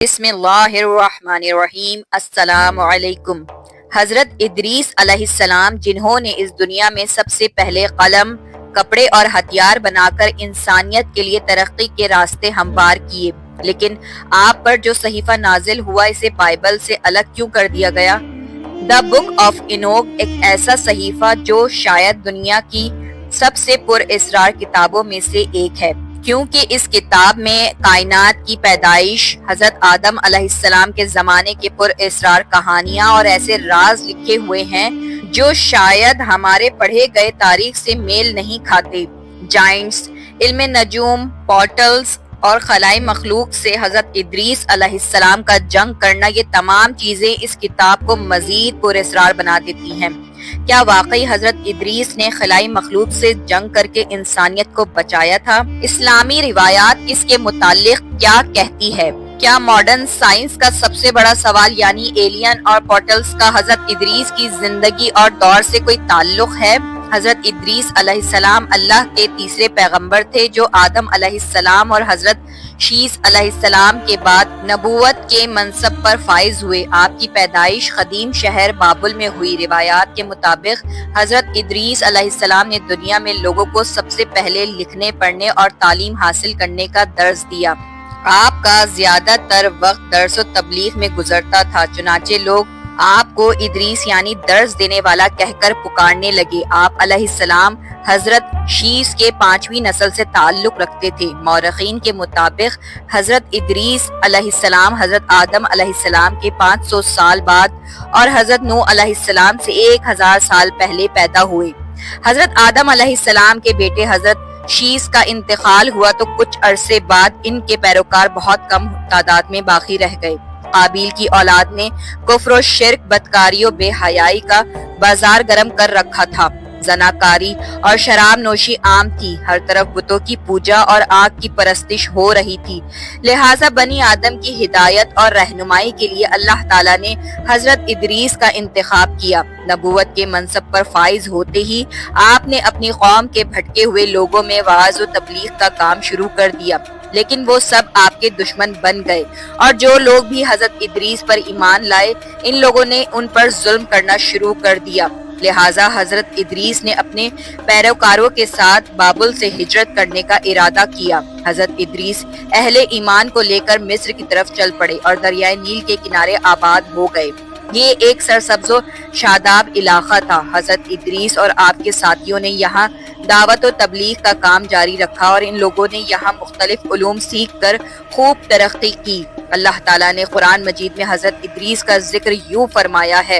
بسم اللہ الرحمن الرحیم۔ السلام علیکم۔ حضرت ادریس علیہ السلام جنہوں نے اس دنیا میں سب سے پہلے قلم، کپڑے اور ہتھیار بنا کر انسانیت کے لیے ترقی کے راستے ہموار کیے، لیکن آپ پر جو صحیفہ نازل ہوا اسے بائبل سے الگ کیوں کر دیا گیا؟ دا بک آف اینوک ایک ایسا صحیفہ جو شاید دنیا کی سب سے پر اسرار کتابوں میں سے ایک ہے، کیونکہ اس کتاب میں کائنات کی پیدائش، حضرت آدم علیہ السلام کے زمانے کے پر اسرار کہانیاں اور ایسے راز لکھے ہوئے ہیں جو شاید ہمارے پڑھے گئے تاریخ سے میل نہیں کھاتے۔ جائنٹس، علم نجوم، پورٹلز اور خلائی مخلوق سے حضرت ادریس علیہ السلام کا جنگ کرنا، یہ تمام چیزیں اس کتاب کو مزید پر اسرار بنا دیتی ہیں۔ کیا واقعی حضرت ادریس نے خلائی مخلوق سے جنگ کر کے انسانیت کو بچایا تھا؟ اسلامی روایات اس کے متعلق کیا کہتی ہے؟ کیا ماڈرن سائنس کا سب سے بڑا سوال یعنی ایلین اور پورٹلز کا حضرت ادریس کی زندگی اور دور سے کوئی تعلق ہے؟ حضرت ادریس علیہ السلام اللہ کے تیسرے پیغمبر تھے جو آدم علیہ السلام اور حضرت شیس علیہ السلام کے بعد نبوت کے منصب پر فائز ہوئے۔ آپ کی پیدائش قدیم شہر بابل میں ہوئی۔ روایات کے مطابق حضرت ادریس علیہ السلام نے دنیا میں لوگوں کو سب سے پہلے لکھنے، پڑھنے اور تعلیم حاصل کرنے کا درس دیا۔ آپ کا زیادہ تر وقت درس و تبلیغ میں گزرتا تھا، چنانچہ لوگ آپ کو ادریس یعنی درس دینے والا کہہ کر پکارنے لگے۔ آپ علیہ السلام حضرت شیس کے 5ویں نسل سے تعلق رکھتے تھے۔ مورخین کے مطابق حضرت ادریس علیہ السلام حضرت آدم علیہ السلام کے 500 سال بعد اور حضرت نوح علیہ السلام سے 1000 سال پہلے پیدا ہوئے۔ حضرت آدم علیہ السلام کے بیٹے حضرت شیس کا انتقال ہوا تو کچھ عرصے بعد ان کے پیروکار بہت کم تعداد میں باقی رہ گئے۔ قابیل کی اولاد نے کفر و شرک، بدکاری و بے حیائی کا بازار گرم کر رکھا تھا۔ زناکاری اور شراب نوشی عام تھی، ہر طرف بتوں کی پوجا اور آگ کی پرستش ہو رہی تھی۔ لہٰذا بنی آدم کی ہدایت اور رہنمائی کے لیے اللہ تعالیٰ نے حضرت ادریس کا انتخاب کیا۔ نبوت کے منصب پر فائز ہوتے ہی آپ نے اپنی قوم کے بھٹکے ہوئے لوگوں میں وعظ و تبلیغ کا کام شروع کر دیا، لیکن وہ سب آپ کے دشمن بن گئے، اور جو لوگ بھی حضرت ادریس پر ایمان لائے ان لوگوں نے ان پر ظلم کرنا شروع کر دیا۔ لہٰذا حضرت ادریس نے اپنے پیروکاروں کے ساتھ بابل سے ہجرت کرنے کا ارادہ کیا۔ حضرت ادریس اہل ایمان کو لے کر مصر کی طرف چل پڑے اور دریائے نیل کے کنارے آباد ہو گئے۔ یہ ایک سرسبز و شاداب علاقہ تھا۔ حضرت ادریس اور آپ کے ساتھیوں نے یہاں دعوت و تبلیغ کا کام جاری رکھا اور ان لوگوں نے یہاں مختلف علوم سیکھ کر خوب ترقی کی۔ اللہ تعالیٰ نے قرآن مجید میں حضرت ادریس کا ذکر یوں فرمایا ہے،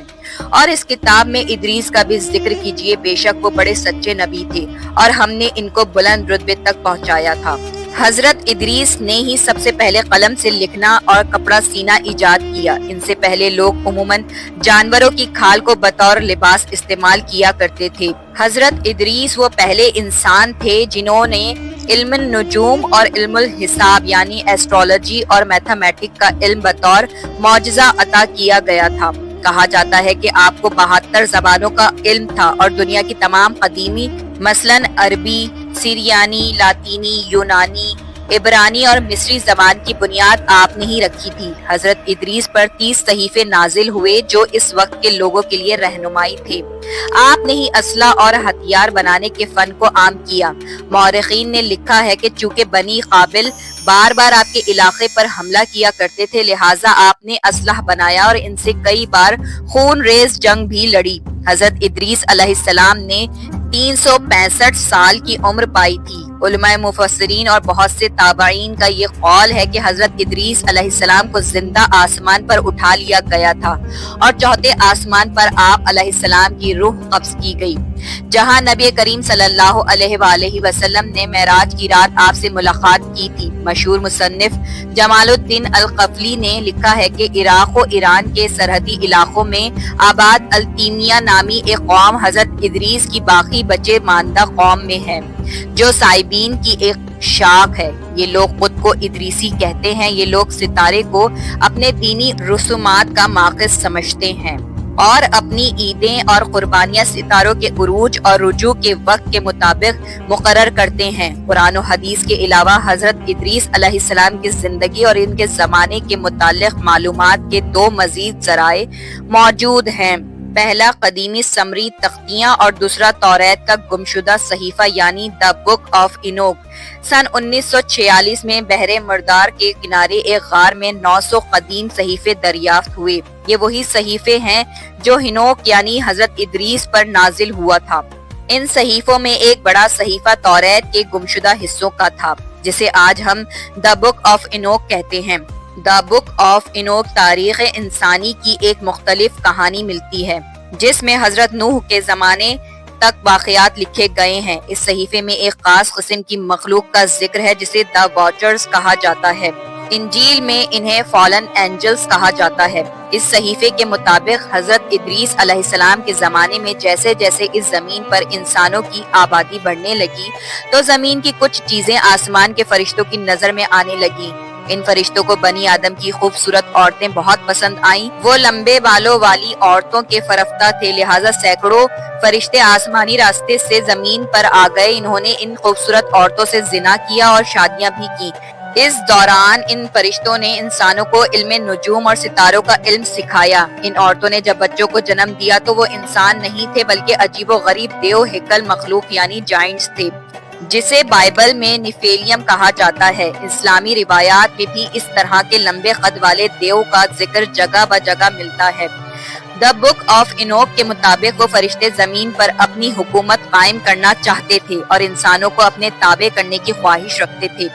اور اس کتاب میں ادریس کا بھی ذکر کیجئے، بے شک وہ بڑے سچے نبی تھے اور ہم نے ان کو بلند رتبے تک پہنچایا تھا۔ حضرت ادریس نے ہی سب سے پہلے قلم سے لکھنا اور کپڑا سینا ایجاد کیا۔ ان سے پہلے لوگ عموماً جانوروں کی کھال کو بطور لباس استعمال کیا کرتے تھے۔ حضرت ادریس وہ پہلے انسان تھے جنہوں نے علم النجوم اور علم الحساب یعنی ایسٹرولوجی اور میتھمیٹک کا علم بطور معجزہ عطا کیا گیا تھا۔ کہا جاتا ہے کہ آپ کو 72 زبانوں کا علم تھا اور دنیا کی تمام قدیمی مثلاً عربی، سریانی، لاطینی، یونانی، عبرانی اور مصری زبان کی بنیاد آپ نے ہی رکھی تھی۔ حضرت ادریس پر 30 صحیفے نازل ہوئے جو اس وقت کے لوگوں کے لیے رہنمائی تھے۔ آپ نے ہی اسلحہ اور ہتھیار بنانے کے فن کو عام کیا۔ مورخین نے لکھا ہے کہ چونکہ بنی قابل بار بار آپ کے علاقے پر حملہ کیا کرتے تھے، لہٰذا آپ نے اسلحہ بنایا اور ان سے کئی بار خون ریز جنگ بھی لڑی۔ حضرت ادریس علیہ السلام نے 365 سال کی عمر پائی تھی۔ علماء مفسرین اور بہت سے تابعین کا یہ قول ہے کہ حضرت ادریس علیہ السلام کو زندہ آسمان پر اٹھا لیا گیا تھا اور چوتھے آسمان پر آپ علیہ السلام کی روح قبض کی گئی، جہاں نبی کریم صلی اللہ علیہ وآلہ وسلم نے معراج کی رات آپ سے ملاقات کی تھی۔ مشہور مصنف جمال الدین القفلی نے لکھا ہے کہ عراق و ایران کے سرحدی علاقوں میں آباد التیمیہ نامی ایک قوم حضرت ادریس کی باقی بچے ماندہ قوم میں ہے، جو سائبین کی ایک شاخ ہے۔ یہ لوگ خود کو ادریسی کہتے ہیں۔ یہ لوگ ستارے کو اپنے دینی رسومات کا ماخذ سمجھتے ہیں اور اپنی عیدیں اور قربانیاں ستاروں کے عروج اور رجوع کے وقت کے مطابق مقرر کرتے ہیں۔ قرآن و حدیث کے علاوہ حضرت ادریس علیہ السلام کی زندگی اور ان کے زمانے کے متعلق معلومات کے دو مزید ذرائع موجود ہیں۔ پہلا قدیمی سمری تختیاں اور دوسرا توریت کا گمشدہ صحیفہ یعنی دا بک آف اینوک۔ سن 1946 میں بحر مردار کے کنارے ایک غار میں 900 قدیم صحیفے دریافت ہوئے۔ یہ وہی صحیفے ہیں جو ہنوک یعنی حضرت ادریس پر نازل ہوا تھا۔ ان صحیفوں میں ایک بڑا صحیفہ توریت کے گمشدہ حصوں کا تھا جسے آج ہم دا بک آف اینوک کہتے ہیں۔ دا بک آف اینوک تاریخ انسانی کی ایک مختلف کہانی ملتی ہے جس میں حضرت نوح کے زمانے تک واقعات لکھے گئے ہیں۔ اس صحیفے میں ایک خاص قسم کی مخلوق کا ذکر ہے جسے دا واچرز کہا جاتا ہے۔ انجیل میں انہیں فالن اینجلز کہا جاتا ہے۔ اس صحیفے کے مطابق حضرت ادریس علیہ السلام کے زمانے میں جیسے جیسے اس زمین پر انسانوں کی آبادی بڑھنے لگی تو زمین کی کچھ چیزیں آسمان کے فرشتوں کی نظر میں آنے لگیں۔ ان فرشتوں کو بنی آدم کی خوبصورت عورتیں بہت پسند آئیں۔ وہ لمبے بالوں والی عورتوں کے فرفتہ تھے، لہٰذا سینکڑوں فرشتے آسمانی راستے سے زمین پر آ گئے۔ انہوں نے ان خوبصورت عورتوں سے زنا کیا اور شادیاں بھی کی۔ اس دوران ان فرشتوں نے انسانوں کو علم نجوم اور ستاروں کا علم سکھایا۔ ان عورتوں نے جب بچوں کو جنم دیا تو وہ انسان نہیں تھے بلکہ عجیب و غریب دیو ہیکل مخلوق یعنی جائنٹس تھے جسے بائبل میں نیفیلیم کہا جاتا ہے۔ اسلامی روایات میں بھی اس طرح کے لمبے قد والے دیو کا ذکر جگہ بہ جگہ ملتا ہے۔ دا بک آف اینوک کے مطابق وہ فرشتے زمین پر اپنی حکومت قائم کرنا چاہتے تھے اور انسانوں کو اپنے تابع کرنے کی خواہش رکھتے تھے۔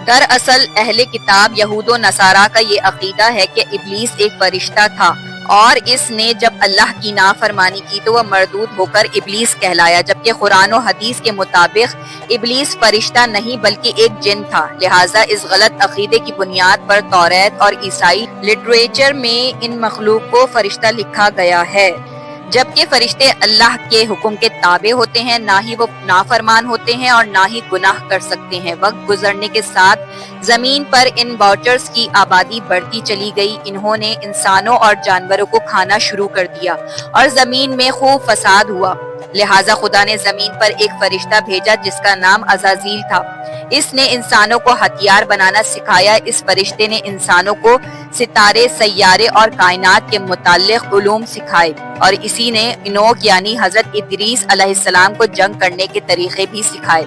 دراصل اہل کتاب یہود و نصارہ کا یہ عقیدہ ہے کہ ابلیس ایک فرشتہ تھا اور اس نے جب اللہ کی نافرمانی کی تو وہ مردود ہو کر ابلیس کہلایا، جبکہ قرآن و حدیث کے مطابق ابلیس فرشتہ نہیں بلکہ ایک جن تھا۔ لہٰذا اس غلط عقیدے کی بنیاد پر توریت اور عیسائی لٹریچر میں ان مخلوق کو فرشتہ لکھا گیا ہے، جبکہ فرشتے اللہ کے حکم کے تابع ہوتے ہیں، نہ ہی وہ نافرمان ہوتے ہیں اور نہ ہی گناہ کر سکتے ہیں۔ وقت گزرنے کے ساتھ زمین پر ان واچرز کی آبادی بڑھتی چلی گئی۔ انہوں نے انسانوں اور جانوروں کو کھانا شروع کر دیا اور زمین میں خوب فساد ہوا۔ لہٰذا خدا نے زمین پر ایک فرشتہ بھیجا جس کا نام عزازیل تھا۔ اس نے انسانوں کو ہتھیار بنانا سکھایا۔ اس فرشتے نے انسانوں کو ستارے، سیارے اور کائنات کے متعلق علوم سکھائے اور اسی نے اینوک یعنی حضرت ادریس علیہ السلام کو جنگ کرنے کے طریقے بھی سکھائے۔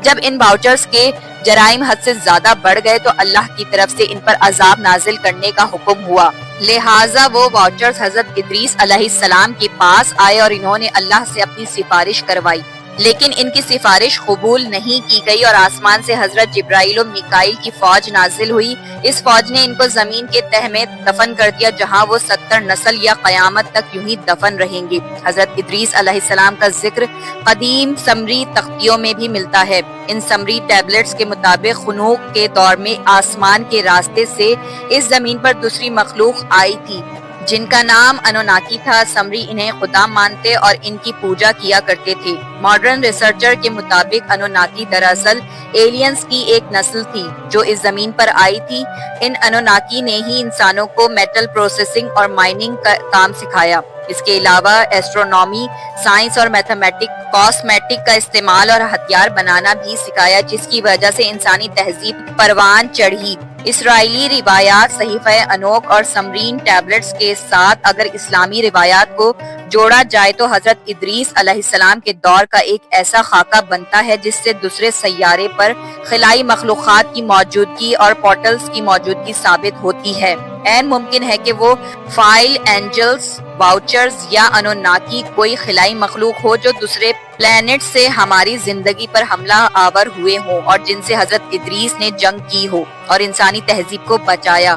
جب ان واچرز کے جرائم حد سے زیادہ بڑھ گئے تو اللہ کی طرف سے ان پر عذاب نازل کرنے کا حکم ہوا۔ لہٰذا وہ واچرز حضرت ادریس علیہ السلام کے پاس آئے اور انہوں نے اللہ سے اپنی سفارش کروائی، لیکن ان کی سفارش قبول نہیں کی گئی اور آسمان سے حضرت جبرائیل و میکائیل کی فوج نازل ہوئی۔ اس فوج نے ان کو زمین کے تہ میں دفن کر دیا جہاں وہ 70 نسل یا قیامت تک یوں ہی دفن رہیں گے۔ حضرت ادریس علیہ السلام کا ذکر قدیم سمری تختیوں میں بھی ملتا ہے۔ ان سمری ٹیبلٹس کے مطابق خنوخ کے دور میں آسمان کے راستے سے اس زمین پر دوسری مخلوق آئی تھی جن کا نام انوناکی تھا۔ سمری انہیں خدا مانتے اور ان کی پوجا کیا کرتے تھے۔ ماڈرن ریسرچر کے مطابق انوناکی دراصل ایلینز کی ایک نسل تھی جو اس زمین پر آئی تھی۔ ان انوناکی نے ہی انسانوں کو میٹل پروسیسنگ اور مائننگ کا کام سکھایا۔ اس کے علاوہ ایسٹرونومی، سائنس اور میتھمیٹک، کاسمیٹک کا استعمال اور ہتھیار بنانا بھی سکھایا جس کی وجہ سے انسانی تہذیب پروان چڑھی۔ اسرائیلی روایات، صحیفہ انوک اور سمرین ٹیبلٹس کے ساتھ اگر اسلامی روایات کو جوڑا جائے تو حضرت ادریس علیہ السلام کے دور کا ایک ایسا خاکہ بنتا ہے جس سے دوسرے سیارے پر خلائی مخلوقات کی موجودگی اور پورٹلز کی موجودگی ثابت ہوتی ہے۔ عین ممکن ہے کہ وہ فائل اینجلز، واؤچرز یا انوناکی کوئی خلائی مخلوق ہو جو دوسرے پلانٹ سے ہماری زندگی پر حملہ آور ہوئے ہوں اور جن سے حضرت ادریس نے جنگ کی ہو اور انسانی تہذیب کو بچایا۔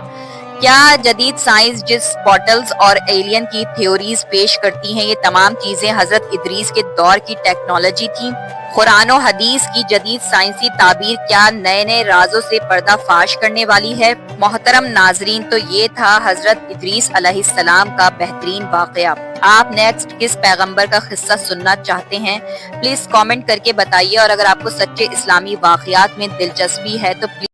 کیا جدید سائنس جس پورٹلز اور ایلین کی تھیوریز پیش کرتی ہیں یہ تمام چیزیں حضرت ادریس کے دور کی ٹیکنالوجی تھیں؟ قرآن و حدیث کی جدید سائنسی تعبیر کیا نئے نئے رازوں سے پردہ فاش کرنے والی ہے؟ محترم ناظرین، تو یہ تھا حضرت ادریس علیہ السلام کا بہترین واقعہ۔ آپ نیکسٹ کس پیغمبر کا قصہ سننا چاہتے ہیں؟ پلیز کامنٹ کر کے بتائیے، اور اگر آپ کو سچے اسلامی واقعات میں دلچسپی ہے تو پلیز